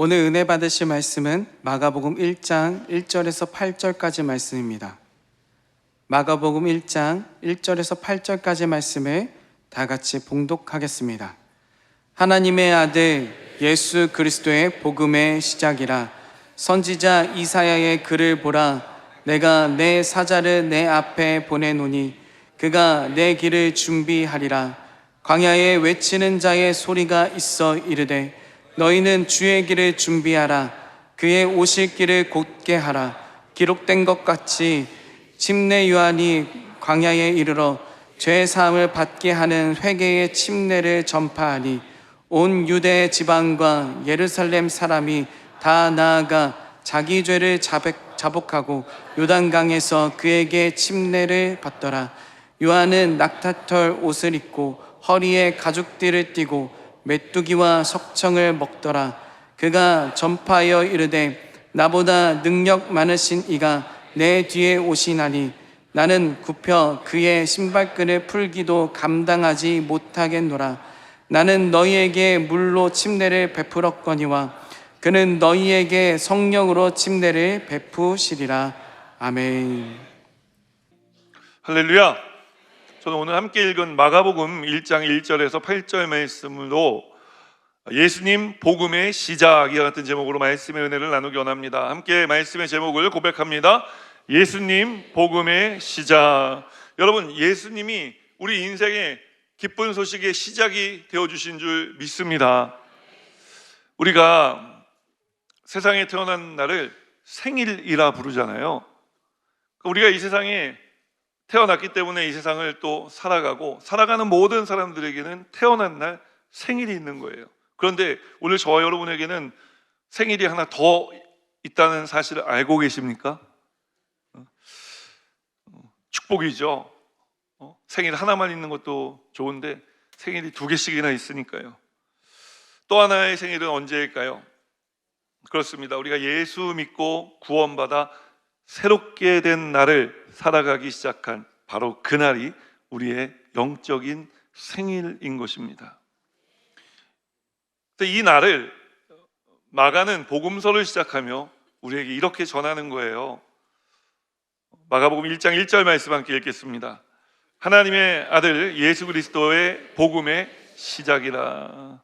오늘 은혜 받으실 말씀은 마가복음 1장 1절에서 8절까지 말씀입니다. 마가복음 1장 1절에서 8절까지 말씀을 다 같이 봉독하겠습니다. 하나님의 아들 예수 그리스도의 복음의 시작이라. 선지자 이사야의 글을 보라. 내가 내 사자를 내 앞에 보내노니 그가 내 길을 준비하리라. 광야에 외치는 자의 소리가 있어 이르되 너희는 주의 길을 준비하라. 그의 오실 길을 곧게 하라. 기록된 것 같이 침례 요한이 광야에 이르러 죄 사함을 받게 하는 회개의 침례를 전파하니 온 유대 지방과 예루살렘 사람이 다 나아가 자기 죄를 자복하고 요단강에서 그에게 침례를 받더라. 요한은 낙타털 옷을 입고 허리에 가죽띠를 띠고 메뚜기와 석청을 먹더라. 그가 전파하여 이르되 나보다 능력 많으신 이가 내 뒤에 오시나니 나는 굽혀 그의 신발끈을 풀기도 감당하지 못하겠노라. 나는 너희에게 물로 침례를 베풀었거니와 그는 너희에게 성령으로 침례를 베푸시리라. 아멘. 할렐루야. 저는 오늘 함께 읽은 마가복음 1장 1절에서 8절 말씀으로 예수님 복음의 시작이와 같은 제목으로 말씀의 은혜를 나누기 원합니다. 함께 말씀의 제목을 고백합니다. 예수님 복음의 시작. 여러분, 예수님이 우리 인생의 기쁜 소식의 시작이 되어주신 줄 믿습니다. 우리가 세상에 태어난 날을 생일이라 부르잖아요. 우리가 이 세상에 태어났기 때문에 이 세상을 또 살아가는 모든 사람들에게는 태어난 날 생일이 있는 거예요. 그런데 오늘 저와 여러분에게는 생일이 하나 더 있다는 사실을 알고 계십니까? 축복이죠. 생일 하나만 있는 것도 좋은데 생일이 2개씩이나 있으니까요. 또 하나의 생일은 언제일까요? 그렇습니다. 우리가 예수 믿고 구원받아 새롭게 된 날을 살아가기 시작한 바로 그날이 우리의 영적인 생일인 것입니다. 이 날을 마가는 복음서를 시작하며 우리에게 이렇게 전하는 거예요. 마가복음 1장 1절 말씀 함께 읽겠습니다. 하나님의 아들 예수 그리스도의 복음의 시작이라.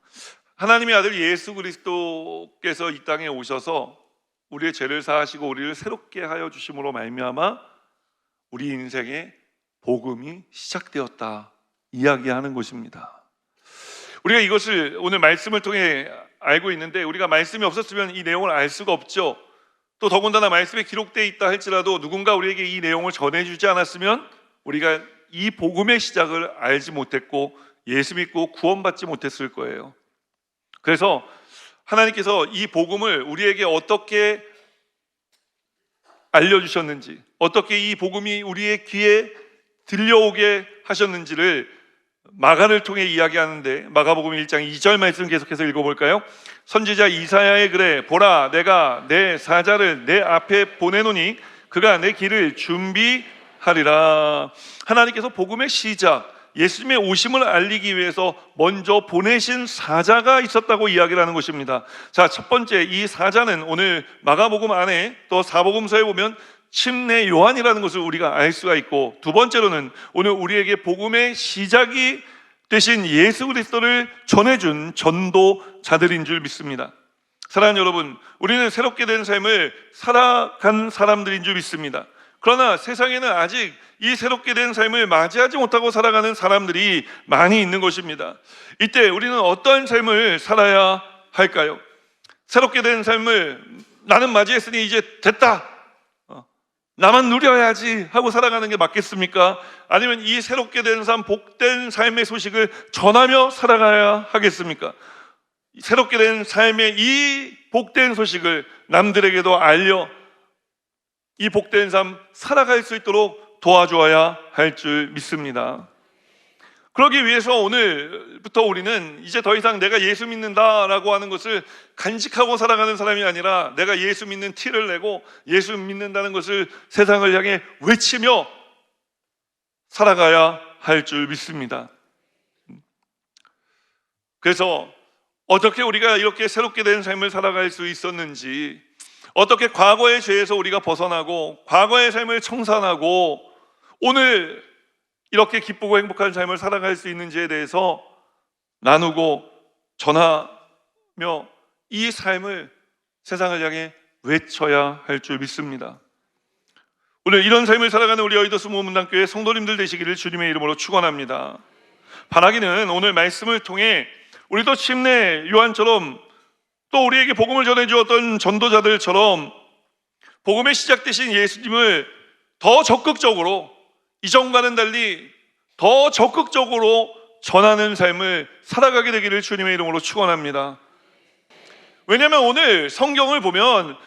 하나님의 아들 예수 그리스도께서 이 땅에 오셔서 우리의 죄를 사하시고 우리를 새롭게 하여 주심으로 말미암아 우리 인생의 복음이 시작되었다 이야기하는 것입니다. 우리가 이것을 오늘 말씀을 통해 알고 있는데, 우리가 말씀이 없었으면 이 내용을 알 수가 없죠. 또 더군다나 말씀에 기록되어 있다 할지라도 누군가 우리에게 이 내용을 전해주지 않았으면 우리가 이 복음의 시작을 알지 못했고 예수 믿고 구원받지 못했을 거예요. 그래서 하나님께서 이 복음을 우리에게 어떻게 알려주셨는지, 어떻게 이 복음이 우리의 귀에 들려오게 하셨는지를 마가를 통해 이야기하는데, 마가복음 1장 2절 말씀 계속해서 읽어볼까요? 선지자 이사야의 글에 보라, 내가 내 사자를 내 앞에 보내노니 그가 내 길을 준비하리라. 하나님께서 복음의 시작, 예수님의 오심을 알리기 위해서 먼저 보내신 사자가 있었다고 이야기를 하는 것입니다. 자, 첫 번째, 이 사자는 오늘 마가복음 안에 또 사복음서에 보면 침례 요한이라는 것을 우리가 알 수가 있고, 두 번째로는 오늘 우리에게 복음의 시작이 되신 예수 그리스도를 전해준 전도자들인 줄 믿습니다. 사랑하는 여러분, 우리는 새롭게 된 삶을 살아간 사람들인 줄 믿습니다. 그러나 세상에는 아직 이 새롭게 된 삶을 맞이하지 못하고 살아가는 사람들이 많이 있는 것입니다. 이때 우리는 어떠한 삶을 살아야 할까요? 새롭게 된 삶을 나는 맞이했으니 이제 됐다, 나만 누려야지 하고 살아가는 게 맞겠습니까? 아니면 이 새롭게 된 삶, 복된 삶의 소식을 전하며 살아가야 하겠습니까? 새롭게 된 삶의 이 복된 소식을 남들에게도 알려 이 복된 삶 살아갈 수 있도록 도와주어야 할 줄 믿습니다. 그러기 위해서 오늘부터 우리는 이제 더 이상 내가 예수 믿는다라고 하는 것을 간직하고 살아가는 사람이 아니라, 내가 예수 믿는 티를 내고 예수 믿는다는 것을 세상을 향해 외치며 살아가야 할 줄 믿습니다. 그래서 어떻게 우리가 이렇게 새롭게 된 삶을 살아갈 수 있었는지, 어떻게 과거의 죄에서 우리가 벗어나고 과거의 삶을 청산하고 오늘 이렇게 기쁘고 행복한 삶을 살아갈 수 있는지에 대해서 나누고 전하며 이 삶을 세상을 향해 외쳐야 할 줄 믿습니다. 오늘 이런 삶을 살아가는 우리 여의도 모문단교회 성도님들 되시기를 주님의 이름으로 축원합니다. 바라기는 오늘 말씀을 통해 우리도 침례 요한처럼 또 우리에게 복음을 전해주었던 전도자들처럼 복음의 시작 되신 예수님을 더 적극적으로, 이전과는 달리 더 적극적으로 전하는 삶을 살아가게 되기를 주님의 이름으로 축원합니다. 왜냐하면 오늘 성경을 보면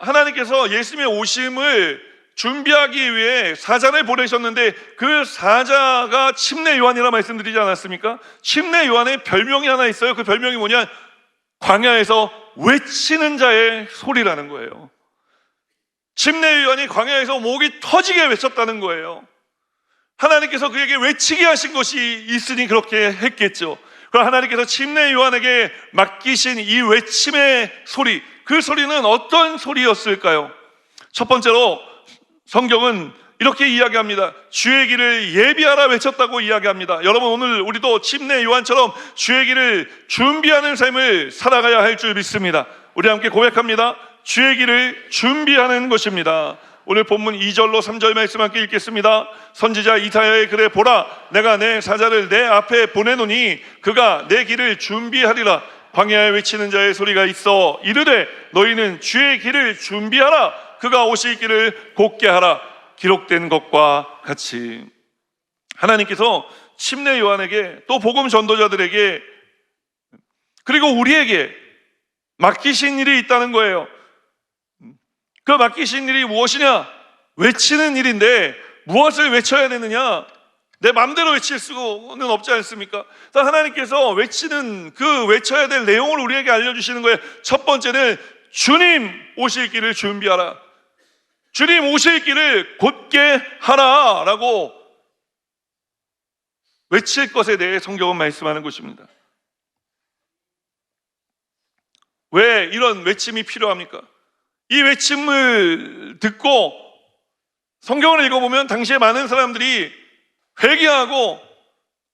하나님께서 예수님의 오심을 준비하기 위해 사자를 보내셨는데 그 사자가 침례 요한이라 말씀드리지 않았습니까? 침례 요한의 별명이 하나 있어요. 그 별명이 뭐냐? 광야에서 외치는 자의 소리라는 거예요. 침례 요한이 광야에서 목이 터지게 외쳤다는 거예요. 하나님께서 그에게 외치게 하신 것이 있으니 그렇게 했겠죠. 그럼 하나님께서 침례 요한에게 맡기신 이 외침의 소리, 그 소리는 어떤 소리였을까요? 첫 번째로 성경은 이렇게 이야기합니다. 주의 길을 예비하라 외쳤다고 이야기합니다. 여러분, 오늘 우리도 침례 요한처럼 주의 길을 준비하는 삶을 살아가야 할 줄 믿습니다. 우리 함께 고백합니다. 주의 길을 준비하는 것입니다. 오늘 본문 2절로 3절 말씀 함께 읽겠습니다. 선지자 이사야의 글에 보라, 내가 내 사자를 내 앞에 보내노니 그가 내 길을 준비하리라. 광야에 외치는 자의 소리가 있어 이르되 너희는 주의 길을 준비하라. 그가 오실 길을 곧게 하라. 기록된 것과 같이. 하나님께서 침례 요한에게 또 복음 전도자들에게 그리고 우리에게 맡기신 일이 있다는 거예요. 그 맡기신 일이 무엇이냐? 외치는 일인데 무엇을 외쳐야 되느냐? 내 마음대로 외칠 수는 없지 않습니까? 하나님께서 외쳐야 될 내용을 우리에게 알려주시는 거예요. 첫 번째는 주님 오실 길을 준비하라. 주님 오실 길을 곧게 하라 라고 외칠 것에 대해 성경은 말씀하는 것입니다. 왜 이런 외침이 필요합니까? 이 외침을 듣고 성경을 읽어보면 당시에 많은 사람들이 회개하고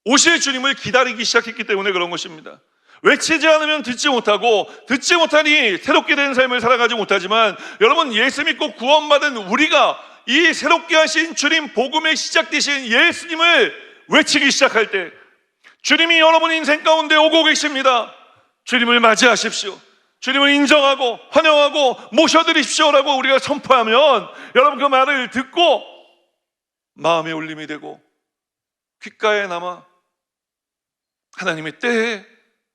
오실 주님을 기다리기 시작했기 때문에 그런 것입니다. 외치지 않으면 듣지 못하고 듣지 못하니 새롭게 된 삶을 살아가지 못하지만 여러분, 예수 믿고 구원받은 우리가 이 새롭게 하신 주님, 복음의 시작되신 예수님을 외치기 시작할 때 주님이 여러분 인생 가운데 오고 계십니다. 주님을 맞이하십시오. 주님을 인정하고 환영하고 모셔드리십시오라고 우리가 선포하면 여러분 그 말을 듣고 마음의 울림이 되고 귓가에 남아 하나님의 때에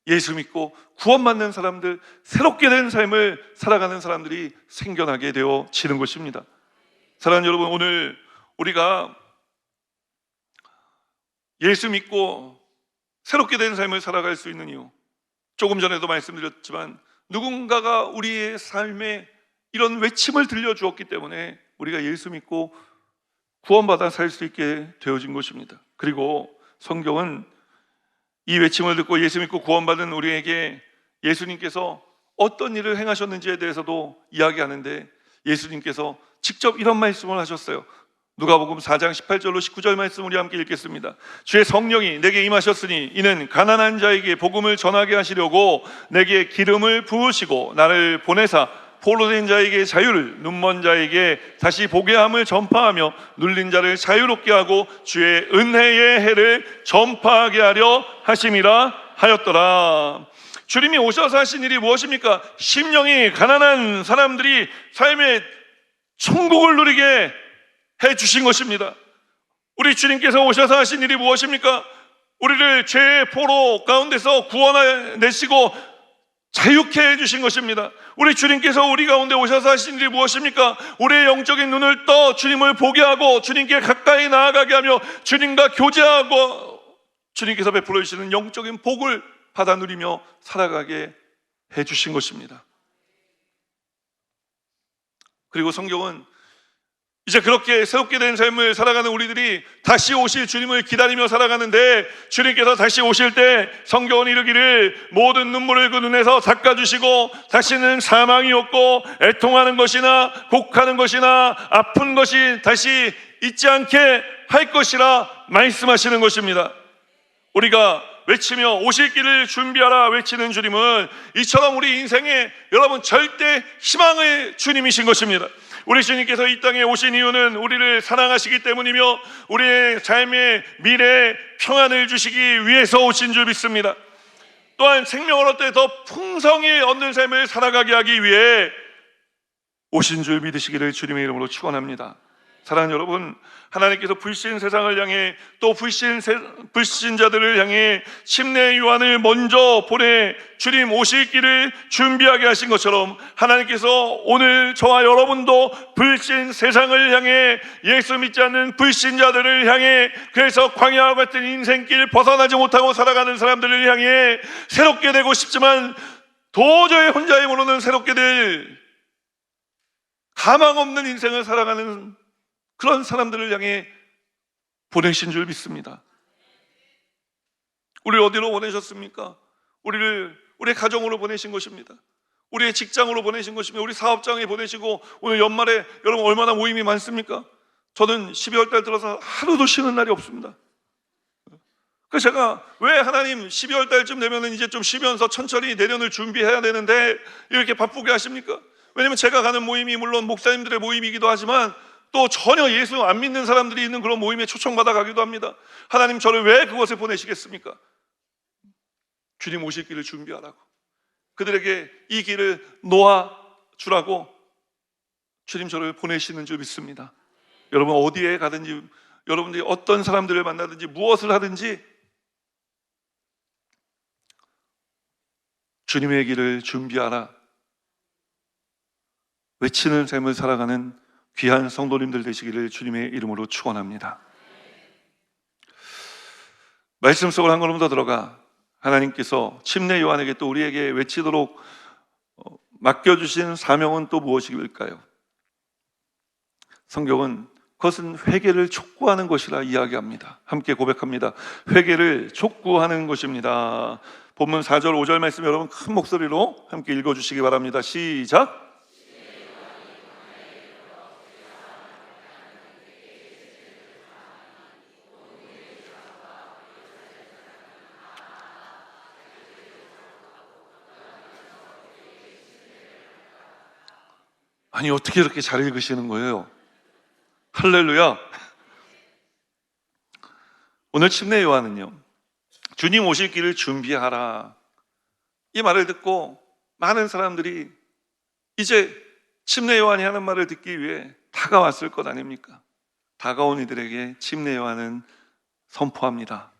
예수 믿고 구원받는 사람들, 새롭게 된 삶을 살아가는 사람들이 생겨나게 되어지는 것입니다. 사랑하는 여러분, 오늘 우리가 예수 믿고 새롭게 된 삶을 살아갈 수 있는 이유, 조금 전에도 말씀드렸지만 누군가가 우리의 삶에 이런 외침을 들려주었기 때문에 우리가 예수 믿고 구원받아 살 수 있게 되어진 것입니다. 그리고 성경은 이 외침을 듣고 예수 믿고 구원받은 우리에게 예수님께서 어떤 일을 행하셨는지에 대해서도 이야기하는데 예수님께서 직접 이런 말씀을 하셨어요. 누가복음 4장 18절로 19절 말씀 우리 함께 읽겠습니다. 주의 성령이 내게 임하셨으니 이는 가난한 자에게 복음을 전하게 하시려고 내게 기름을 부으시고 나를 보내사 포로된 자에게 자유를, 눈먼 자에게 다시 보게 함을 전파하며 눌린 자를 자유롭게 하고 주의 은혜의 해를 전파하게 하려 하심이라 하였더라. 주님이 오셔서 하신 일이 무엇입니까? 심령이 가난한 사람들이 삶의 천국을 누리게 해주신 것입니다. 우리 주님께서 오셔서 하신 일이 무엇입니까? 우리를 죄의 포로 가운데서 구원해내시고 자유케 해주신 것입니다. 우리 주님께서 우리 가운데 오셔서 하신 일이 무엇입니까? 우리의 영적인 눈을 떠 주님을 보게 하고 주님께 가까이 나아가게 하며 주님과 교제하고 주님께서 베풀어 주시는 영적인 복을 받아 누리며 살아가게 해주신 것입니다. 그리고 성경은 이제 그렇게 새롭게 된 삶을 살아가는 우리들이 다시 오실 주님을 기다리며 살아가는데, 주님께서 다시 오실 때 성경은 이르기를 모든 눈물을 그 눈에서 닦아주시고 다시는 사망이 없고 애통하는 것이나 곡하는 것이나 아픈 것이 다시 있지 않게 할 것이라 말씀하시는 것입니다. 우리가 외치며 오실 길을 준비하라 외치는 주님은 이처럼 우리 인생에 여러분 절대 희망의 주님이신 것입니다. 우리 주님께서 이 땅에 오신 이유는 우리를 사랑하시기 때문이며 우리의 삶의 미래에 평안을 주시기 위해서 오신 줄 믿습니다. 또한 생명을 얻되 더 풍성히 얻는 삶을 살아가게 하기 위해 오신 줄 믿으시기를 주님의 이름으로 축원합니다. 사랑하는 여러분, 하나님께서 불신 세상을 향해 또 불신자들을 향해 침례 요한을 먼저 보내 주님 오실 길을 준비하게 하신 것처럼 하나님께서 오늘 저와 여러분도 불신 세상을 향해 예수 믿지 않는 불신자들을 향해, 그래서 광야와 같은 인생길 벗어나지 못하고 살아가는 사람들을 향해 새롭게 되고 싶지만 도저히 혼자의 힘으로는 새롭게 될 가망 없는 인생을 살아가는 그런 사람들을 향해 보내신 줄 믿습니다. 우리를 어디로 보내셨습니까? 우리의 가정으로 보내신 것입니다. 우리의 직장으로 보내신 것입니다. 우리 사업장에 보내시고, 오늘 연말에 여러분 얼마나 모임이 많습니까? 저는 12월 달 들어서 하루도 쉬는 날이 없습니다. 그래서 제가 왜 하나님 12월 달쯤 되면 이제 좀 쉬면서 천천히 내년을 준비해야 되는데 이렇게 바쁘게 하십니까? 왜냐면 제가 가는 모임이 물론 목사님들의 모임이기도 하지만 또 전혀 예수 안 믿는 사람들이 있는 그런 모임에 초청받아 가기도 합니다. 하나님 저를 왜 그곳에 보내시겠습니까? 주님 오실 길을 준비하라고, 그들에게 이 길을 놓아주라고 주님 저를 보내시는 줄 믿습니다. 여러분 어디에 가든지, 여러분들이 어떤 사람들을 만나든지 무엇을 하든지 주님의 길을 준비하라 외치는 삶을 살아가는 귀한 성도님들 되시기를 주님의 이름으로 축원합니다. 말씀 속으로 한 걸음 더 들어가 하나님께서 침례 요한에게 또 우리에게 외치도록 맡겨주신 사명은 또 무엇일까요? 성경은 그것은 회개를 촉구하는 것이라 이야기합니다. 함께 고백합니다. 회개를 촉구하는 것입니다. 본문 4절 5절 말씀 여러분 큰 목소리로 함께 읽어주시기 바랍니다. 시작. 아니 어떻게 이렇게 잘 읽으시는 거예요? 할렐루야. 오늘 침례 요한은요, 주님 오실 길을 준비하라 이 말을 듣고 많은 사람들이 이제 침례 요한이 하는 말을 듣기 위해 다가왔을 것 아닙니까? 다가온 이들에게 침례 요한은 선포합니다.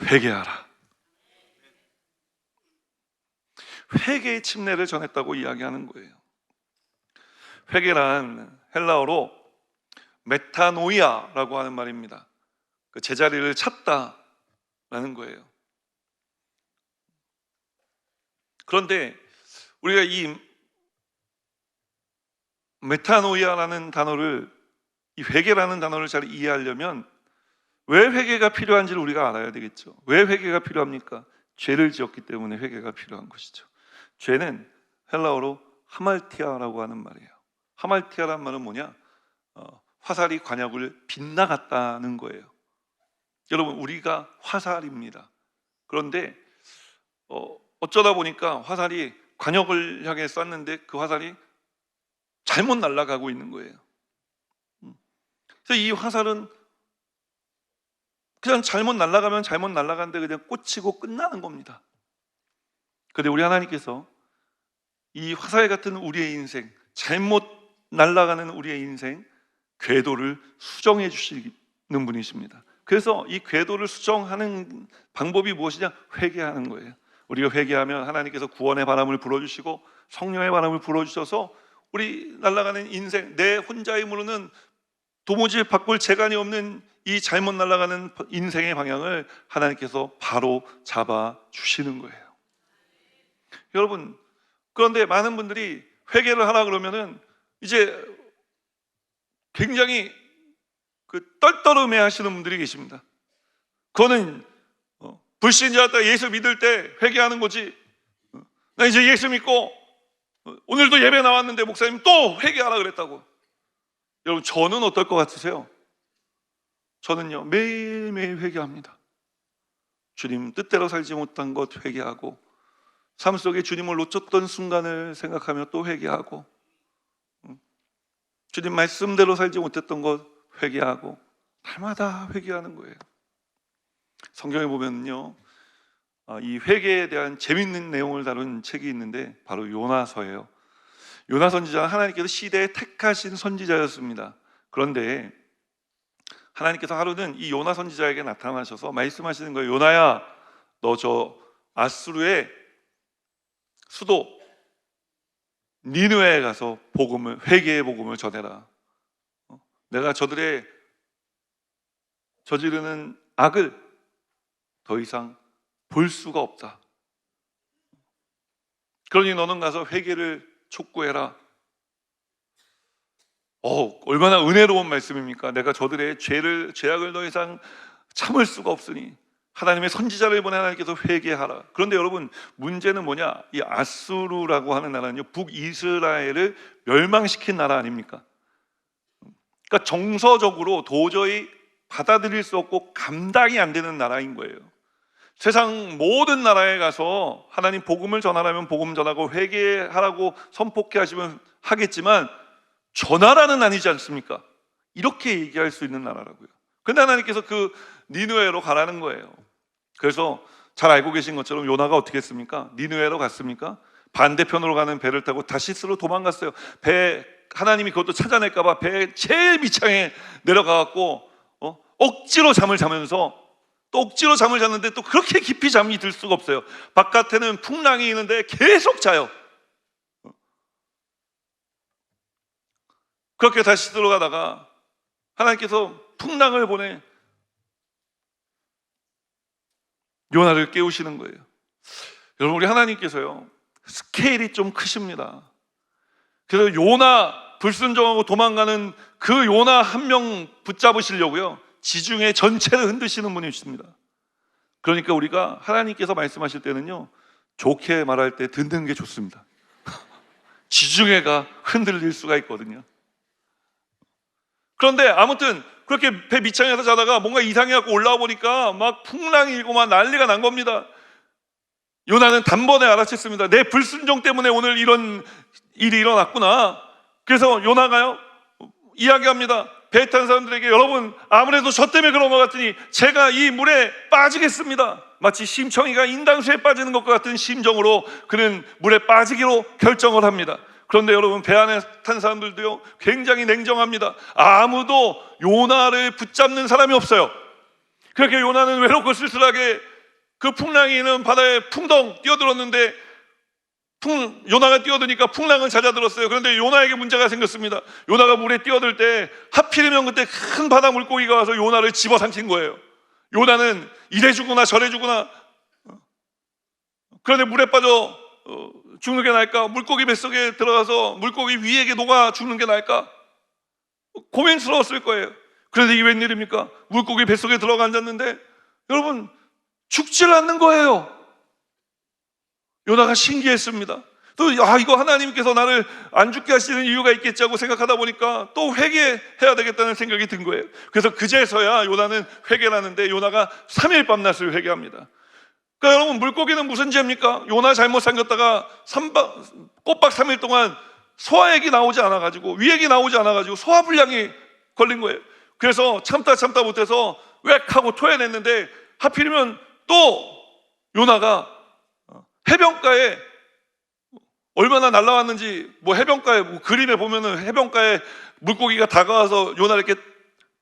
회개하라. 회개의 침례를 전했다고 이야기하는 거예요. 회개란 헬라어로 메타노이아라고 하는 말입니다. 그 제자리를 찾다라는 거예요. 그런데 우리가 이 메타노이아라는 단어를, 이 회개라는 단어를 잘 이해하려면 왜 회개가 필요한지를 우리가 알아야 되겠죠. 왜 회개가 필요합니까? 죄를 지었기 때문에 회개가 필요한 것이죠. 죄는 헬라어로 하말티아라고 하는 말이에요. 하말티아란 말은 뭐냐? 화살이 관역을 빗나갔다는 거예요. 여러분 우리가 화살입니다. 그런데 어쩌다 보니까 화살이 관역을 향해 쐈는데 그 화살이 잘못 날아가고 있는 거예요. 그래서 이 화살은 그냥 잘못 날아가면 잘못 날아가는데 그냥 꽂히고 끝나는 겁니다. 그런데 우리 하나님께서 이 화살 같은 우리의 인생, 잘못 날아가는 우리의 인생 궤도를 수정해 주시는 분이십니다. 그래서 이 궤도를 수정하는 방법이 무엇이냐? 회개하는 거예요. 우리가 회개하면 하나님께서 구원의 바람을 불어주시고 성령의 바람을 불어주셔서 우리 날아가는 인생, 내 혼자의 힘으로는 도무지 바꿀 재간이 없는 이 잘못 날아가는 인생의 방향을 하나님께서 바로 잡아 주시는 거예요. 여러분, 그런데 많은 분들이 회개를 하라 그러면은 이제 굉장히 떨떠름해 하시는 분들이 계십니다. 그거는 불신자였다 예수 믿을 때 회개하는 거지. 나 이제 예수 믿고 오늘도 예배 나왔는데 목사님 또 회개하라 그랬다고. 여러분, 저는 어떨 것 같으세요? 저는요, 매일매일 회개합니다. 주님 뜻대로 살지 못한 것 회개하고, 삶 속에 주님을 놓쳤던 순간을 생각하며 또 회개하고, 주님 말씀대로 살지 못했던 것 회개하고, 날마다 회개하는 거예요. 성경에 보면요, 이 회개에 대한 재밌는 내용을 다룬 책이 있는데 바로 요나서예요. 요나 선지자는 하나님께서 시대에 택하신 선지자였습니다. 그런데 하나님께서 하루는 이 요나 선지자에게 나타나셔서 말씀하시는 거예요. 요나야, 너 저 아수르의 수도 니느웨에 가서 회개의 복음을 전해라. 내가 저들의 저지르는 악을 더 이상 볼 수가 없다. 그러니 너는 가서 회개를 촉구해라. 얼마나 은혜로운 말씀입니까? 내가 저들의 죄악을 더 이상 참을 수가 없으니 하나님의 선지자를 보내 하나님께서 회개하라. 그런데 여러분, 문제는 뭐냐? 이 아수르라고 하는 나라는요, 북이스라엘을 멸망시킨 나라 아닙니까? 그러니까 정서적으로 도저히 받아들일 수 없고 감당이 안 되는 나라인 거예요. 세상 모든 나라에 가서 하나님 복음을 전하라면 복음 전하고 회개하라고 선포케 하시면 하겠지만 저 나라는 아니지 않습니까? 이렇게 얘기할 수 있는 나라라고요. 근데 하나님께서 그 니느웨로 가라는 거예요. 그래서 잘 알고 계신 것처럼 요나가 어떻게 했습니까? 니느웨로 갔습니까? 반대편으로 가는 배를 타고 다시스로 도망갔어요. 하나님이 그것도 찾아낼까 봐 배 제일 밑창에 내려가갖고 억지로 잠을 자면서, 또 억지로 잠을 잤는데 또 그렇게 깊이 잠이 들 수가 없어요. 바깥에는 풍랑이 있는데 계속 자요. 그렇게 다시 들어가다가 하나님께서 풍랑을 보내 요나를 깨우시는 거예요. 여러분, 우리 하나님께서요, 스케일이 좀 크십니다. 그래서 요나 불순종하고 도망가는 그 요나 한 명 붙잡으시려고요, 지중해 전체를 흔드시는 분이십니다. 그러니까 우리가 하나님께서 말씀하실 때는요, 좋게 말할 때 듣는 게 좋습니다. 지중해가 흔들릴 수가 있거든요. 그런데 아무튼 그렇게 배 밑창에서 자다가 뭔가 이상해갖고 올라와 보니까 막 풍랑이 일고 막 난리가 난 겁니다. 요나는 단번에 알아챘습니다. 내 불순종 때문에 오늘 이런 일이 일어났구나. 그래서 요나가요, 이야기합니다. 배 탄 사람들에게, 여러분, 아무래도 저 때문에 그런 것 같으니 제가 이 물에 빠지겠습니다. 마치 심청이가 인당수에 빠지는 것과 같은 심정으로 그는 물에 빠지기로 결정을 합니다. 그런데 여러분, 배 안에 탄 사람들도요, 굉장히 냉정합니다. 아무도 요나를 붙잡는 사람이 없어요. 그렇게 요나는 외롭고 쓸쓸하게 그 풍랑이 있는 바다에 풍덩 뛰어들었는데, 요나가 뛰어드니까 풍랑은 잦아들었어요. 그런데 요나에게 문제가 생겼습니다. 요나가 물에 뛰어들 때 하필이면 그때 큰 바다 물고기가 와서 요나를 집어삼킨 거예요. 요나는 이래 주구나 저래 주구나. 그런데 물에 빠져 죽는 게 나을까? 물고기 뱃속에 들어가서 물고기 위에게 녹아 죽는 게 나을까? 고민스러웠을 거예요. 그런데 이게 웬일입니까? 물고기 뱃속에 들어가 앉았는데 여러분, 죽질 않는 거예요. 요나가 신기했습니다. 또 이거 하나님께서 나를 안 죽게 하시는 이유가 있겠지 하고 생각하다 보니까 또 회개해야 되겠다는 생각이 든 거예요. 그래서 그제서야 요나는 회개를 하는데, 요나가 3일 밤낮을 회개합니다. 그러니까 여러분, 물고기는 무슨 죄입니까? 요나 잘못 삼겼다가 꼬박 3일 동안 소화액이 나오지 않아가지고, 위액이 나오지 않아가지고 소화불량이 걸린 거예요. 그래서 참다 못해서 웩 하고 토해냈는데, 하필이면 또 요나가 해변가에 얼마나 날라왔는지, 해변가에 그림에 보면은 해변가에 물고기가 다가와서 요나를 이렇게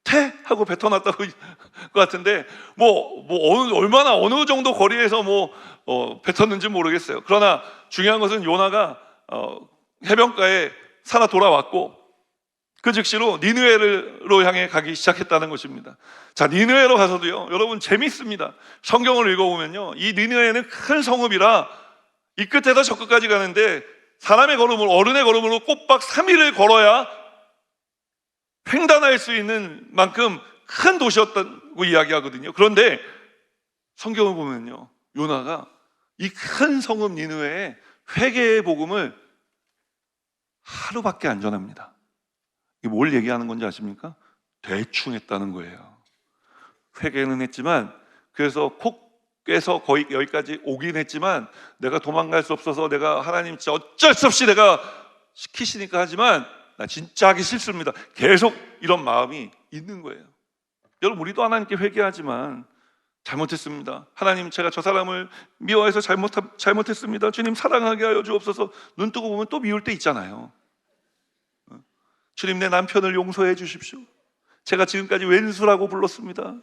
태 하고 뱉어놨다고 것 같은데, 얼마나 어느 정도 거리에서 뱉었는지 모르겠어요. 그러나 중요한 것은 요나가 해변가에 살아 돌아왔고, 그 즉시로 니느웨로 향해 가기 시작했다는 것입니다. 자, 니느웨로 가서도요, 여러분 재밌습니다. 성경을 읽어보면요, 이 니느웨는 큰 성읍이라 이 끝에서 저 끝까지 가는데, 사람의 걸음으로, 어른의 걸음으로 꼬박 3일을 걸어야 횡단할 수 있는 만큼 큰 도시였다고 이야기하거든요. 그런데 성경을 보면요, 요나가 이 큰 성읍 니느웨에 회개의 복음을 하루밖에 안 전합니다. 이게 뭘 얘기하는 건지 아십니까? 대충 했다는 거예요. 회개는 했지만, 그래서 콕에서 거의 여기까지 오긴 했지만, 내가 도망갈 수 없어서 내가 하나님 진짜 어쩔 수 없이 내가 시키시니까 하지만 나 진짜 하기 싫습니다. 계속 이런 마음이 있는 거예요. 여러분, 우리도 하나님께 회개하지만 잘못했습니다. 하나님, 제가 저 사람을 미워해서 잘못했습니다. 주님, 사랑하게 하여 주옵소서. 눈 뜨고 보면 또 미울 때 있잖아요. 주님, 내 남편을 용서해 주십시오. 제가 지금까지 왼수라고 불렀습니다.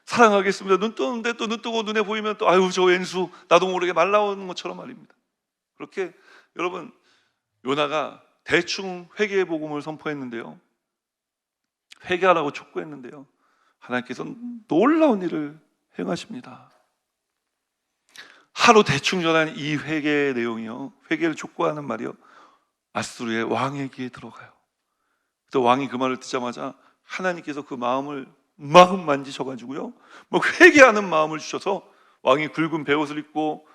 사랑하겠습니다. 눈 뜨는데 또 눈 뜨고 눈에 보이면 또 아유 저 왼수, 나도 모르게 말 나오는 것처럼 말입니다. 그렇게 여러분, 요나가 대충 회개의 복음을 선포했는데요, 회개하라고 촉구했는데요, 하나님께서 놀라운 일을 행하십니다. 하루 대충 전한 이 회개의 내용이요, 회개를 촉구하는 말이요, 아수르의 왕의 귀에 들어가요. 그래서 왕이 그 말을 듣자마자 하나님께서 그 마음을 마음 만지셔가지고요, 뭐 회개하는 마음을 주셔서 왕이 굵은 베옷을 입고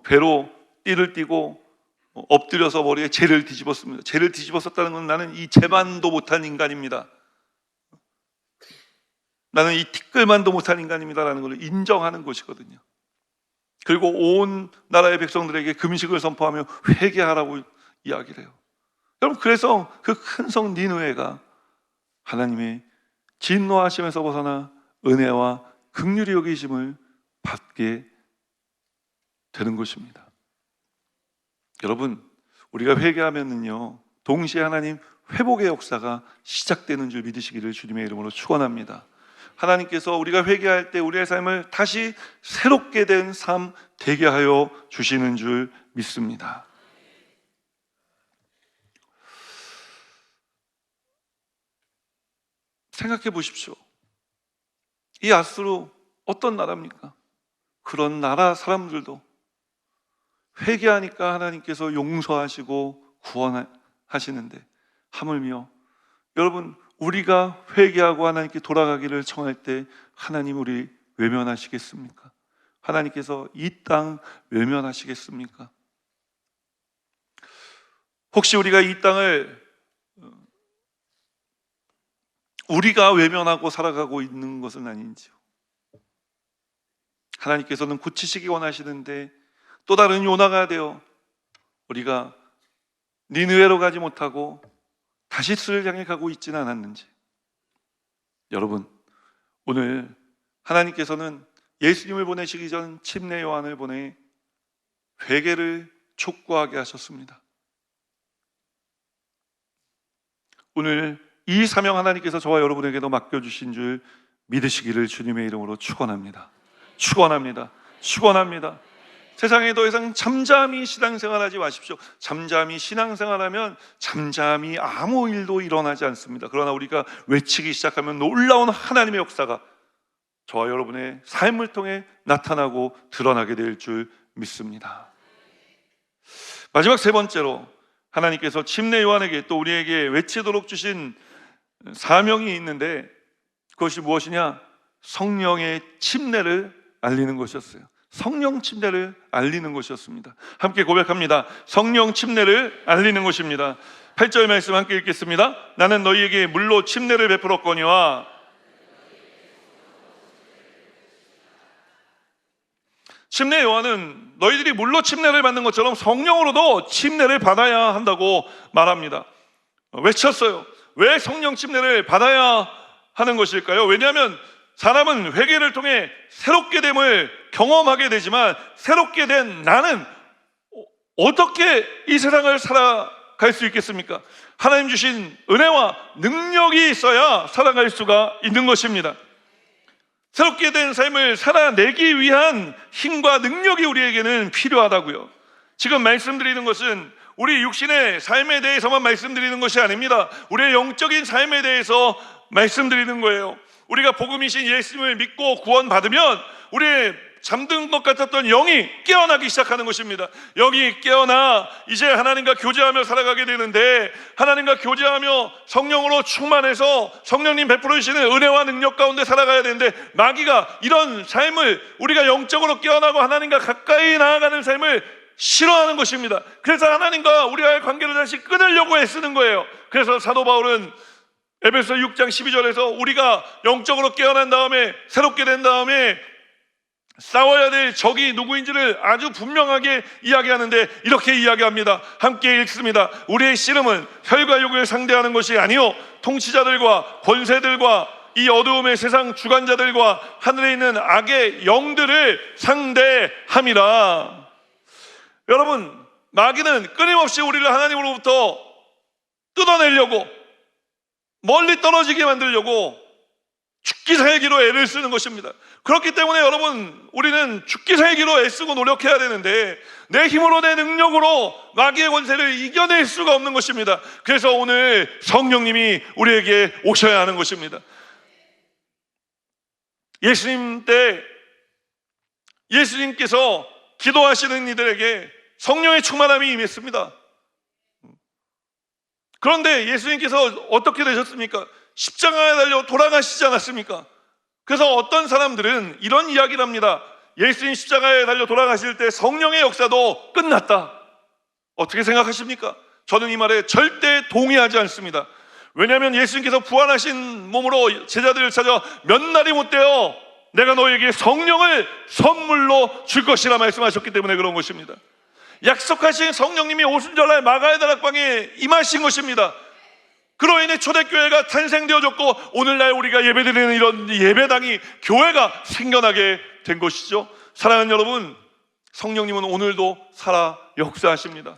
배로 띠를 띠고 엎드려서 머리에 재를 뒤집었습니다. 재를 뒤집었었다는 건 나는 이 재만도 못한 인간입니다, 나는 이 티끌만도 못한 인간입니다라는 걸 인정하는 것이거든요. 그리고 온 나라의 백성들에게 금식을 선포하며 회개하라고 이야기를 해요. 여러분, 그래서 그 큰 성 니느웨가 하나님의 진노하심에서 벗어나 은혜와 긍휼히 여기심을 받게 되는 것입니다. 여러분, 우리가 회개하면은요, 동시에 하나님 회복의 역사가 시작되는 줄 믿으시기를 주님의 이름으로 축원합니다. 하나님께서 우리가 회개할 때 우리의 삶을 다시 새롭게 된 삶 되게 하여 주시는 줄 믿습니다. 생각해 보십시오. 이 아수르 어떤 나라입니까? 그런 나라 사람들도 회개하니까 하나님께서 용서하시고 구원하시는데, 하물며 여러분, 우리가 회개하고 하나님께 돌아가기를 청할 때 하나님 우리 외면하시겠습니까? 하나님께서 이 땅 외면하시겠습니까? 혹시 우리가 이 땅을 우리가 외면하고 살아가고 있는 것은 아닌지요? 하나님께서는 고치시기 원하시는데 또 다른 요나가 되어 우리가 니느웨로 가지 못하고 다시스를 향해 가고 있지는 않았는지. 여러분, 오늘 하나님께서는 예수님을 보내시기 전 침례 요한을 보내 회개를 촉구하게 하셨습니다. 오늘 이 사명 하나님께서 저와 여러분에게도 맡겨주신 줄 믿으시기를 주님의 이름으로 축원합니다. 축원합니다. 축원합니다. 세상에 더 이상 잠잠히 신앙생활하지 마십시오. 잠잠히 신앙생활하면 잠잠히 아무 일도 일어나지 않습니다. 그러나 우리가 외치기 시작하면 놀라운 하나님의 역사가 저와 여러분의 삶을 통해 나타나고 드러나게 될 줄 믿습니다. 마지막 세 번째로, 하나님께서 침례 요한에게 또 우리에게 외치도록 주신 사명이 있는데, 그것이 무엇이냐? 성령의 침례를 알리는 것이었어요. 성령 침례를 알리는 것이었습니다. 함께 고백합니다. 성령 침례를 알리는 것입니다. 8절 말씀 함께 읽겠습니다. 나는 너희에게 물로 침례를 베풀었거니와. 침례 요한은 너희들이 물로 침례를 받는 것처럼 성령으로도 침례를 받아야 한다고 말합니다. 외쳤어요. 왜 성령 침례를 받아야 하는 것일까요? 왜냐하면 사람은 회개를 통해 새롭게 됨을 경험하게 되지만, 새롭게 된 나는 어떻게 이 세상을 살아갈 수 있겠습니까? 하나님 주신 은혜와 능력이 있어야 살아갈 수가 있는 것입니다. 새롭게 된 삶을 살아내기 위한 힘과 능력이 우리에게는 필요하다고요. 지금 말씀드리는 것은 우리 육신의 삶에 대해서만 말씀드리는 것이 아닙니다. 우리의 영적인 삶에 대해서 말씀드리는 거예요. 우리가 복음이신 예수님을 믿고 구원받으면 우리의 잠든 것 같았던 영이 깨어나기 시작하는 것입니다. 영이 깨어나 이제 하나님과 교제하며 살아가게 되는데, 하나님과 교제하며 성령으로 충만해서 성령님 베풀어 주시는 은혜와 능력 가운데 살아가야 되는데, 마귀가 이런 삶을, 우리가 영적으로 깨어나고 하나님과 가까이 나아가는 삶을 싫어하는 것입니다. 그래서 하나님과 우리와의 관계를 다시 끊으려고 애쓰는 거예요. 그래서 사도 바울은 에베소 6장 12절에서 우리가 영적으로 깨어난 다음에, 새롭게 된 다음에 싸워야 될 적이 누구인지를 아주 분명하게 이야기하는데 이렇게 이야기합니다. 함께 읽습니다. 우리의 씨름은 혈과 육을 상대하는 것이 아니요 통치자들과 권세들과 이 어두움의 세상 주관자들과 하늘에 있는 악의 영들을 상대함이라. 여러분, 마귀는 끊임없이 우리를 하나님으로부터 뜯어내려고, 멀리 떨어지게 만들려고 죽기 살기로 애를 쓰는 것입니다. 그렇기 때문에 여러분, 우리는 죽기 살기로 애쓰고 노력해야 되는데, 내 힘으로, 내 능력으로 마귀의 권세를 이겨낼 수가 없는 것입니다. 그래서 오늘 성령님이 우리에게 오셔야 하는 것입니다. 예수님 때 예수님께서 기도하시는 이들에게 성령의 충만함이 임했습니다. 그런데 예수님께서 어떻게 되셨습니까? 십자가에 달려 돌아가시지 않았습니까? 그래서 어떤 사람들은 이런 이야기를 합니다. 예수님 십자가에 달려 돌아가실 때 성령의 역사도 끝났다. 어떻게 생각하십니까? 저는 이 말에 절대 동의하지 않습니다. 왜냐하면 예수님께서 부활하신 몸으로 제자들을 찾아 몇 날이 못 되어 내가 너에게 성령을 선물로 줄 것이라 말씀하셨기 때문에 그런 것입니다. 약속하신 성령님이 오순절날 마가의 다락방에 임하신 것입니다. 그로 인해 초대교회가 탄생되어졌고, 오늘날 우리가 예배드리는 이런 예배당이, 교회가 생겨나게 된 것이죠. 사랑하는 여러분, 성령님은 오늘도 살아 역사하십니다.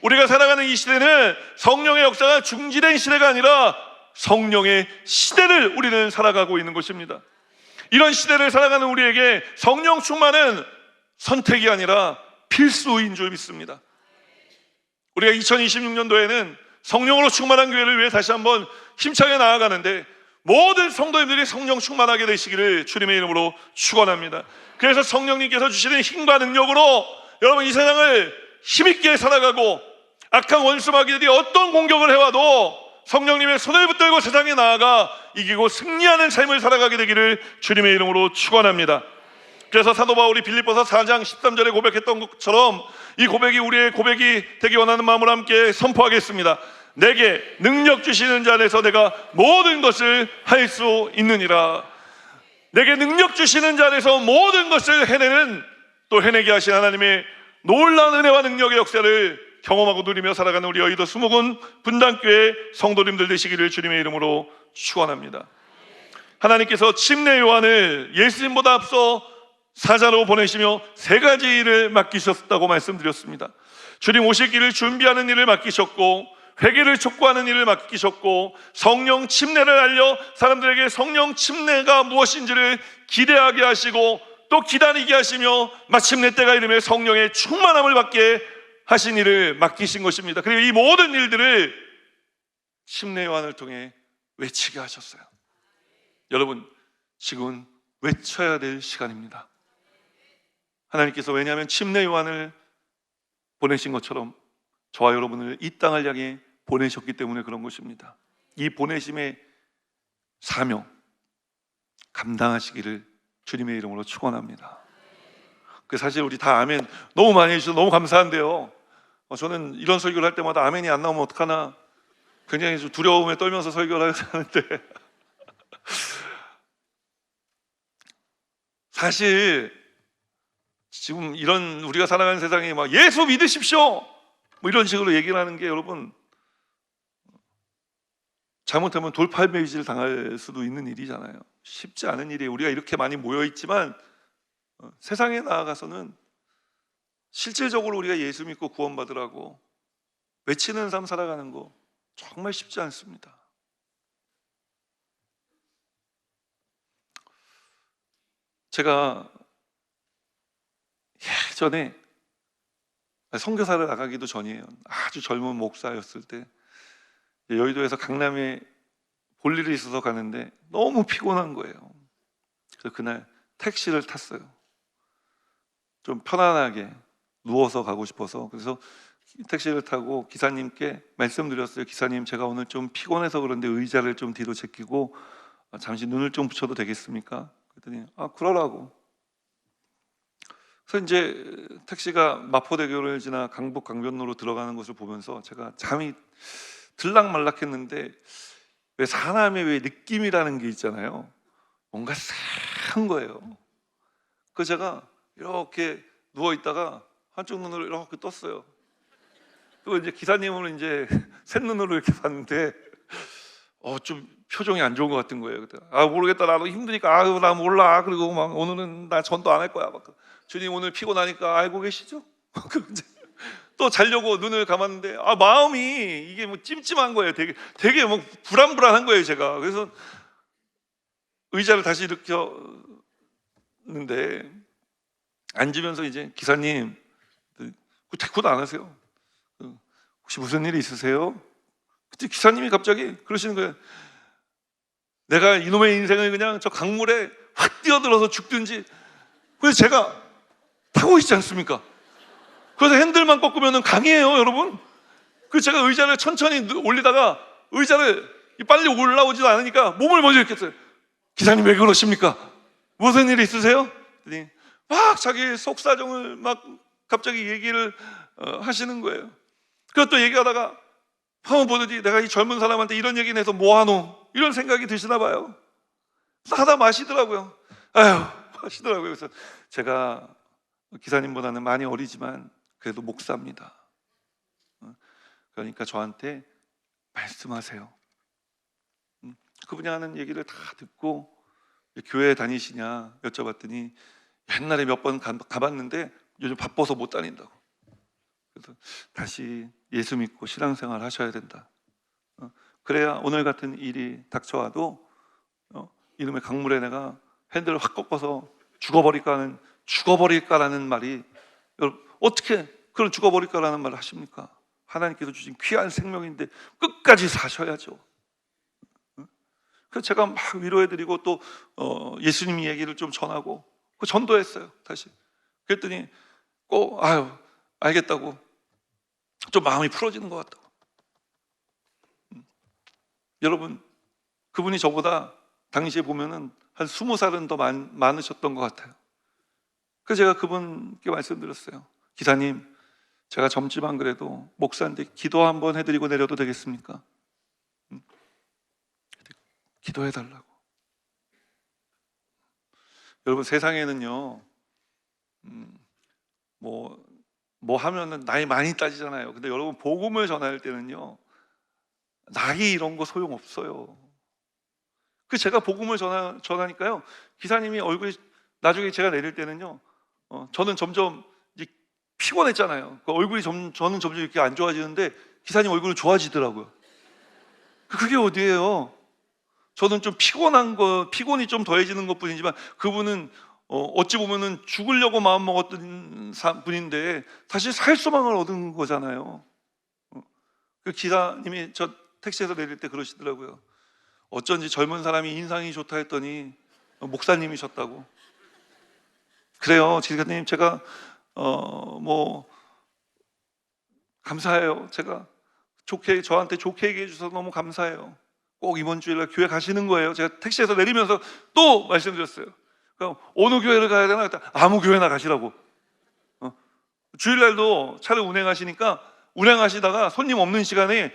우리가 살아가는 이 시대는 성령의 역사가 중지된 시대가 아니라 성령의 시대를 우리는 살아가고 있는 것입니다. 이런 시대를 살아가는 우리에게 성령 충만은 선택이 아니라 필수인 줄 믿습니다. 우리가 2026년도에는 성령으로 충만한 교회를 위해 다시 한번 힘차게 나아가는데, 모든 성도님들이 성령 충만하게 되시기를 주님의 이름으로 축원합니다. 그래서 성령님께서 주시는 힘과 능력으로 여러분, 이 세상을 힘있게 살아가고, 악한 원수 마귀들이 어떤 공격을 해와도 성령님의 손을 붙들고 세상에 나아가 이기고 승리하는 삶을 살아가게 되기를 주님의 이름으로 축원합니다. 그래서 사도 바울이 빌립보서 4장 13절에 고백했던 것처럼 이 고백이 우리의 고백이 되기 원하는 마음으로 함께 선포하겠습니다. 내게 능력 주시는 자 안에서 내가 모든 것을 할 수 있느니라. 내게 능력 주시는 자 안에서 모든 것을 해내는, 또 해내게 하신 하나님의 놀라운 은혜와 능력의 역사를 경험하고 누리며 살아가는 우리 여의도 수목원 분당교회 성도님들 되시기를 주님의 이름으로 축원합니다. 하나님께서 침례 요한을 예수님보다 앞서 사자로 보내시며 3가지 일을 맡기셨다고 말씀드렸습니다. 주님 오실 길을 준비하는 일을 맡기셨고, 회개를 촉구하는 일을 맡기셨고, 성령 침례를 알려 사람들에게 성령 침례가 무엇인지를 기대하게 하시고, 또 기다리게 하시며 마침내 때가 이르며 성령의 충만함을 받게 하신 일을 맡기신 것입니다. 그리고 이 모든 일들을 침례 요한을 통해 외치게 하셨어요. 여러분, 지금은 외쳐야 될 시간입니다. 하나님께서, 왜냐하면 침례 요한을 보내신 것처럼 저와 여러분을 이 땅을 향해 보내셨기 때문에 그런 것입니다. 이 보내심의 사명 감당하시기를 주님의 이름으로 축원합니다. 사실 우리 다 아멘 너무 많이 해주셔서 너무 감사한데요, 저는 이런 설교를 할 때마다 아멘이 안 나오면 어떡하나 굉장히 좀 두려움에 떨면서 설교를 하는데 사실 지금 이런 우리가 살아가는 세상에 막 예수 믿으십시오 뭐 이런 식으로 얘기를 하는 게, 여러분, 잘못하면 돌팔매질을 당할 수도 있는 일이잖아요. 쉽지 않은 일이에요. 우리가 이렇게 많이 모여있지만 세상에 나아가서는 실질적으로 우리가 예수 믿고 구원받으라고 외치는 삶 살아가는 거 정말 쉽지 않습니다. 제가 예전에 선교사를 나가기도 전이에요. 아주 젊은 목사였을 때 여의도에서 강남에 볼 일이 있어서 가는데 너무 피곤한 거예요. 그래서 그날 택시를 탔어요. 좀 편안하게 누워서 가고 싶어서 그래서 택시를 타고 기사님께 말씀드렸어요. 기사님, 제가 오늘 좀 피곤해서 그런데 의자를 좀 뒤로 제끼고 잠시 눈을 좀 붙여도 되겠습니까? 그랬더니 그러라고. 그래서 이제 택시가 마포대교를 지나 강북 강변로로 들어가는 것을 보면서 제가 잠이 들락말락했는데, 왜 사람의 왜 느낌이라는 게 있잖아요. 뭔가 쎄한 거예요. 그래서 제가 이렇게 누워 있다가 한쪽 눈으로 이렇게 떴어요. 그리고 이제 기사님을 이제 셋눈으로 이렇게 봤는데 좀 표정이 안 좋은 것 같은 거예요. 그때 모르겠다, 나도 힘드니까 나 몰라. 그리고 막 오늘은 나 전도 안 할 거야. 막 주님 오늘 피곤하니까 알고 계시죠? 그리고 이제 또 자려고 눈을 감았는데 마음이 이게 뭐 찜찜한 거예요. 되게 뭐 불안불안한 거예요, 제가. 그래서 의자를 다시 일으켰는데 앉으면서 이제 기사님, 대꾸도 안 하세요. 혹시 무슨 일이 있으세요? 그때 기사님이 갑자기 그러시는 거예요. 내가 이놈의 인생을 그냥 저 강물에 확 뛰어들어서 죽든지. 그래서 제가 타고 있지 않습니까? 그래서 핸들만 꺾으면 강이에요, 여러분. 그래서 제가 의자를 천천히 올리다가 의자를 빨리 올라오지도 않으니까 몸을 먼저 이렇게 했어요. 기사님 왜 그러십니까? 무슨 일이 있으세요? 그랬더니 막 자기 속사정을 막 갑자기 얘기를 하시는 거예요. 그래서 또 얘기하다가 한번 보더니 내가 이 젊은 사람한테 이런 얘기는 해서 뭐하노? 이런 생각이 드시나 봐요. 그래서 하다 마시더라고요. 마시더라고요. 그래서 제가 기사님보다는 많이 어리지만 그래도 목사입니다. 그러니까 저한테 말씀하세요. 그분이 하는 얘기를 다 듣고 교회 다니시냐 여쭤봤더니 옛날에 몇 번 가봤는데 요즘 바빠서 못 다닌다고. 그래서 다시 예수 믿고 신앙생활 하셔야 된다. 그래야 오늘 같은 일이 닥쳐와도 이놈의 강물에 내가 핸들을 확 꺾어서 죽어버릴까라는 말이, 여러분 어떻게 그런 죽어버릴까라는 말을 하십니까? 하나님께서 주신 귀한 생명인데 끝까지 사셔야죠. 그래서 제가 막 위로해드리고 또 예수님 얘기를 좀 전하고 전도했어요. 다시 그랬더니 꼭 알겠다고, 좀 마음이 풀어지는 것 같다고. 여러분, 그분이 저보다 당시에 보면은 한 20살은 더 많으셨던 것 같아요. 그래서 제가 그분께 말씀드렸어요. 기사님, 제가 젊지만 그래도 목사인데 기도 한번 해드리고 내려도 되겠습니까? 기도해달라고. 여러분, 세상에는요 뭐 하면은 나이 많이 따지잖아요. 근데 여러분, 복음을 전할 때는요 나이 이런 거 소용없어요. 그 제가 복음을 전하니까요, 기사님이 얼굴이 나중에 제가 내릴 때는요 저는 점점 이제 피곤했잖아요. 그 얼굴이 저는 점점 이렇게 안 좋아지는데 기사님 얼굴은 좋아지더라고요. 그게 어디예요? 저는 좀 피곤이 좀 더해지는 것 뿐이지만 그분은 어찌 보면은 죽으려고 마음 먹었던 분인데 다시 살 소망을 얻은 거잖아요. 그 기사님이 저 택시에서 내릴 때 그러시더라고요. 어쩐지 젊은 사람이 인상이 좋다 했더니 목사님이셨다고. 그래요, 기사님, 제가 감사해요. 제가 저한테 좋게 얘기해 주셔서 너무 감사해요. 꼭 이번 주일날 교회 가시는 거예요. 제가 택시에서 내리면서 또 말씀드렸어요. 그럼 어느 교회를 가야 되나? 아무 교회나 가시라고. 주일날도 차를 운행하시다가 손님 없는 시간에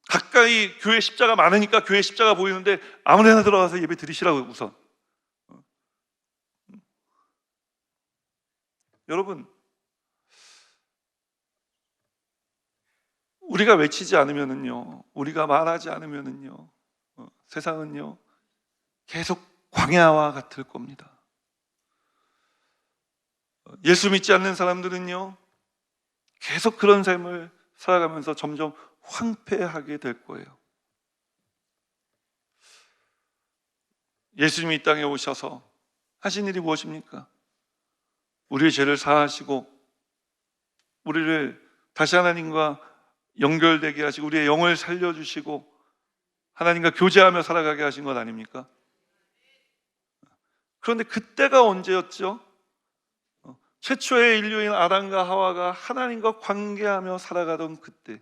가까이 교회 십자가 많으니까 교회 십자가 보이는데 아무데나 들어가서 예배 드리시라고 우선. 여러분, 우리가 외치지 않으면은요, 우리가 말하지 않으면은요, 세상은요 계속 광야와 같을 겁니다. 예수 믿지 않는 사람들은요 계속 그런 삶을 살아가면서 점점 황폐하게 될 거예요. 예수님이 이 땅에 오셔서 하신 일이 무엇입니까? 우리의 죄를 사하시고 우리를 다시 하나님과 연결되게 하시고 우리의 영을 살려주시고 하나님과 교제하며 살아가게 하신 것 아닙니까? 그런데 그때가 언제였죠? 최초의 인류인 아담과 하와가 하나님과 관계하며 살아가던 그때,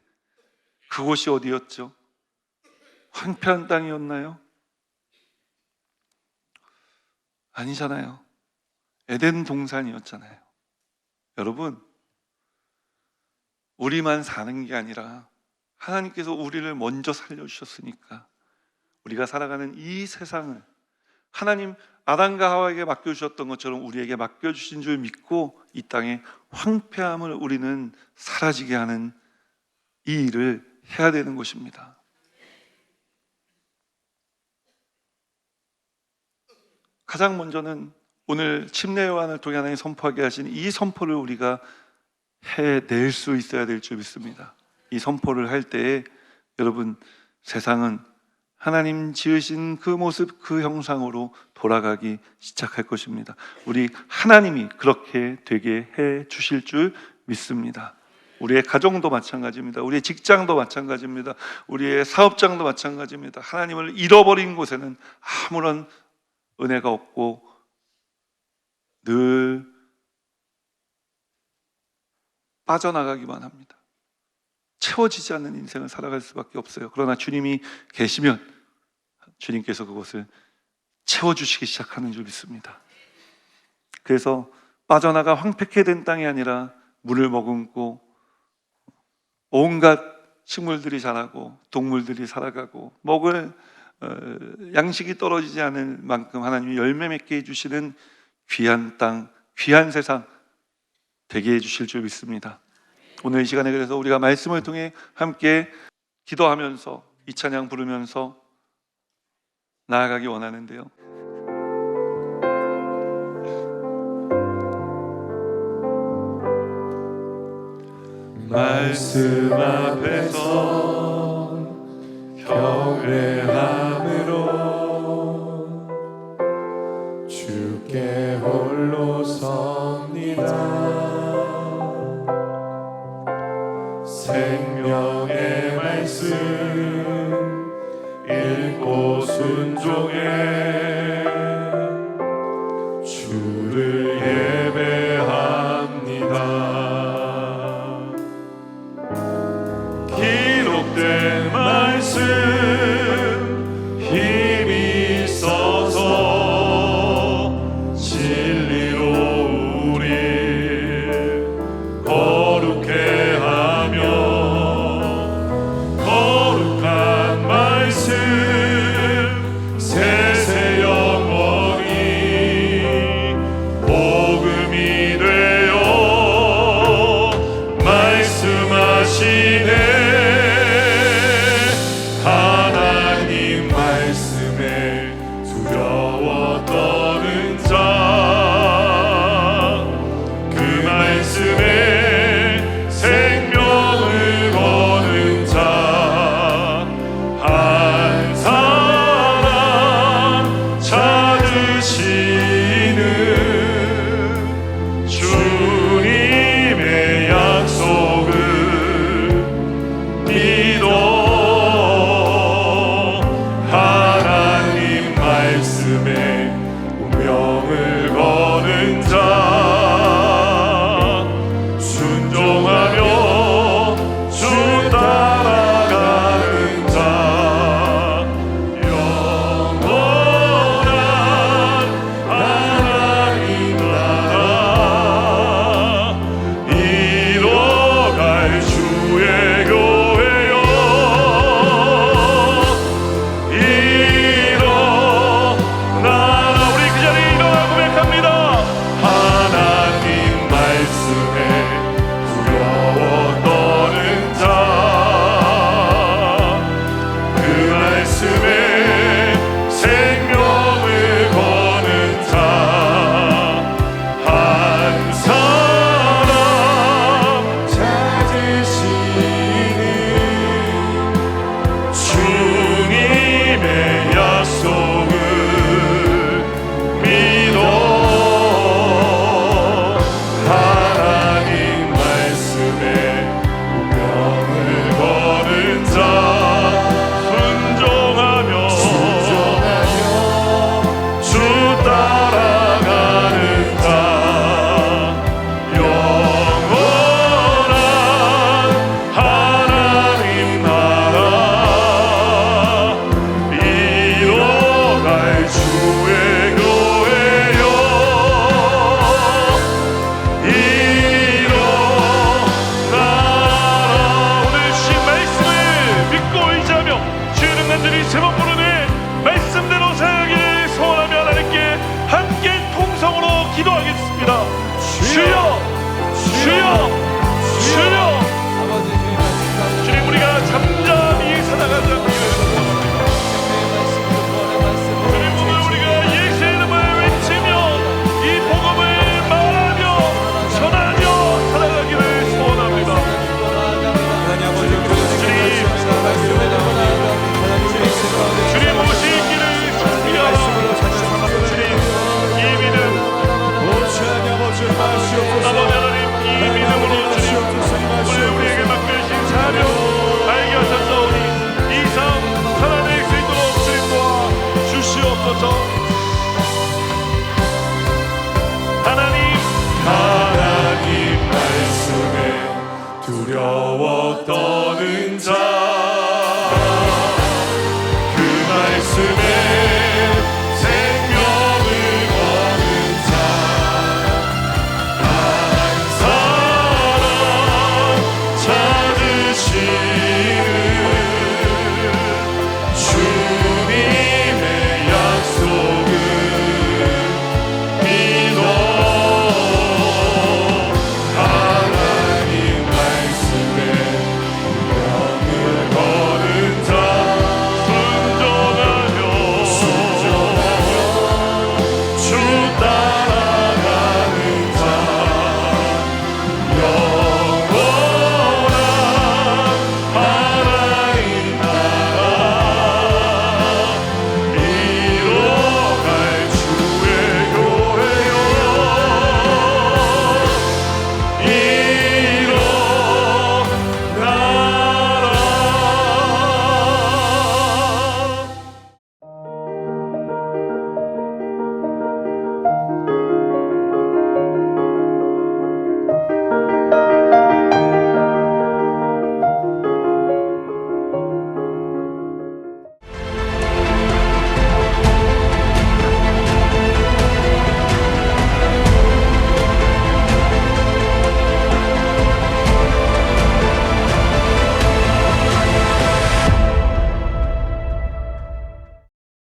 그곳이 어디였죠? 황폐한 땅이었나요? 아니잖아요. 에덴 동산이었잖아요. 여러분, 우리만 사는 게 아니라 하나님께서 우리를 먼저 살려주셨으니까 우리가 살아가는 이 세상을 하나님 아담과 하와에게 맡겨주셨던 것처럼 우리에게 맡겨주신 줄 믿고 이 땅의 황폐함을 우리는 사라지게 하는 이 일을 해야 되는 것입니다. 가장 먼저는 오늘 침례 요한을 통해 하나님 선포하게 하신 이 선포를 우리가 해낼 수 있어야 될 줄 믿습니다. 이 선포를 할 때에 여러분, 세상은 하나님 지으신 그 모습, 그 형상으로 돌아가기 시작할 것입니다. 우리 하나님이 그렇게 되게 해 주실 줄 믿습니다. 우리의 가정도 마찬가지입니다. 우리의 직장도 마찬가지입니다. 우리의 사업장도 마찬가지입니다. 하나님을 잃어버린 곳에는 아무런 은혜가 없고 늘 빠져나가기만 합니다. 채워지지 않는 인생을 살아갈 수밖에 없어요. 그러나 주님이 계시면 주님께서 그것을 채워주시기 시작하는 줄 믿습니다. 그래서 빠져나가 황폐케 된 땅이 아니라 물을 머금고 온갖 식물들이 자라고 동물들이 살아가고 먹을 양식이 떨어지지 않을 만큼 하나님이 열매 맺게 해주시는 귀한 땅, 귀한 세상 되게 해주실 줄 믿습니다. 오늘 이 시간에 그래서 우리가 말씀을 통해 함께 기도하면서 이 찬양 부르면서 나아가기 원하는데요. 말씀 앞에서 경외함으로 주께 홀로 섭니다. 생명의 말씀 읽고 순종해 주를 예배합니다. 기록된 말씀 힘이 있어서 진리로 우리 거룩해 하며 거룩한 말씀 세세 무엇 더